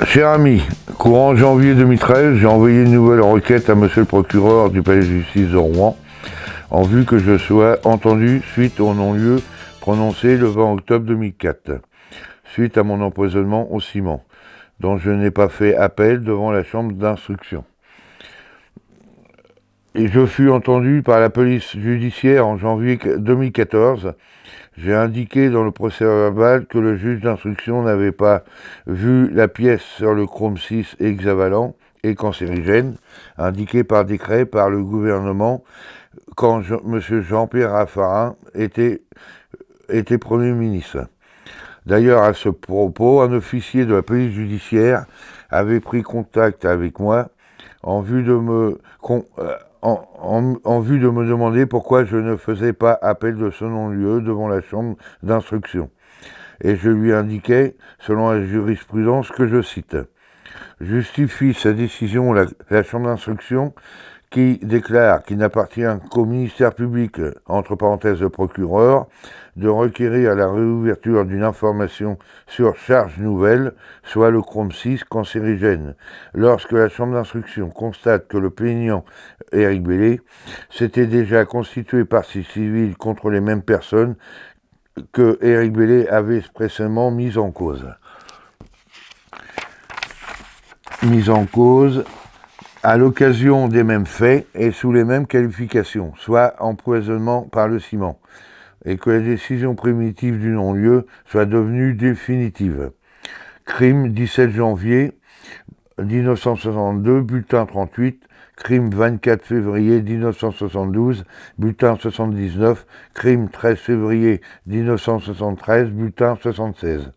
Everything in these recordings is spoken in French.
Cher ami, courant janvier 2013, j'ai envoyé une nouvelle requête à monsieur le procureur du palais de justice de Rouen en vue que je sois entendu suite au non-lieu prononcé le 20 octobre 2004, suite à mon empoisonnement au ciment, dont je n'ai pas fait appel devant la chambre d'instruction. Et je fus entendu par la police judiciaire en janvier 2014. J'ai indiqué dans le procès-verbal que le juge d'instruction n'avait pas vu la pièce sur le chrome 6 hexavalent et cancérigène, indiqué par décret par le gouvernement quand M. Jean-Pierre Raffarin était Premier ministre. D'ailleurs, à ce propos, un officier de la police judiciaire avait pris contact avec moi en vue de me demander pourquoi je ne faisais pas appel de ce non-lieu devant la chambre d'instruction. Et je lui indiquais, selon la jurisprudence, que je cite, justifie sa décision la chambre d'instruction qui déclare qu'il n'appartient qu'au ministère public, entre parenthèses le procureur, de requérir la réouverture d'une information sur charge nouvelle, soit le chrome 6 cancérigène, lorsque la chambre d'instruction constate que le plaignant, Éric Bellé, s'était déjà constitué partie civile contre les mêmes personnes que Éric Bellé avait expressément mises en cause. À l'occasion des mêmes faits et sous les mêmes qualifications, soit empoisonnement par le ciment, et que la décision primitive du non-lieu soit devenue définitive. Crime 17 janvier 1962, bulletin 38, crime 24 février 1972, bulletin 79, crime 13 février 1973, bulletin 76.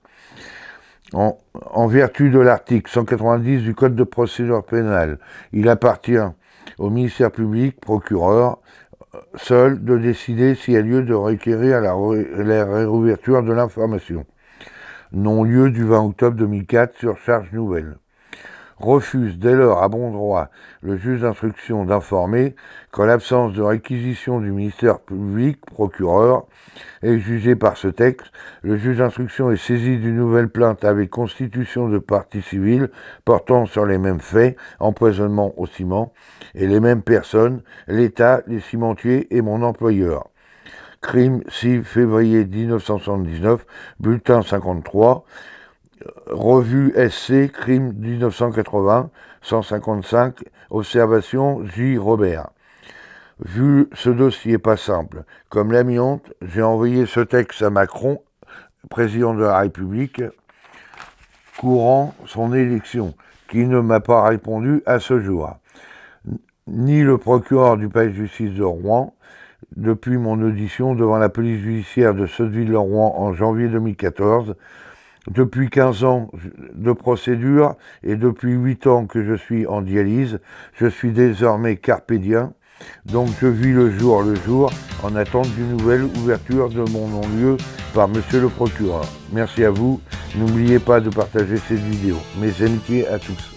En vertu de l'article 190 du Code de procédure pénale, il appartient au ministère public, procureur, seul de décider s'il y a lieu de requérir la réouverture de l'information. Non-lieu du 20 octobre 2004 sur charge nouvelle. Refuse dès lors à bon droit le juge d'instruction d'informer qu'en l'absence de réquisition du ministère public, procureur, est jugé par ce texte, le juge d'instruction est saisi d'une nouvelle plainte avec constitution de partie civile portant sur les mêmes faits, empoisonnement au ciment, et les mêmes personnes, l'État, les cimentiers et mon employeur. Crime 6 février 1979, bulletin 53, revue SC, crime 1980, 155, observation J. Robert. Vu ce dossier pas simple, comme l'amiante, j'ai envoyé ce texte à Macron, président de la République, courant son élection, qui ne m'a pas répondu à ce jour. Ni le procureur du palais de justice de Rouen, depuis mon audition devant la police judiciaire de Sotteville-le-Rouen en janvier 2014, depuis 15 ans de procédure et depuis 8 ans que je suis en dialyse, je suis désormais carpédien, donc je vis le jour en attente d'une nouvelle ouverture de mon non-lieu par monsieur le procureur. Merci à vous, n'oubliez pas de partager cette vidéo. Mes amitiés à tous.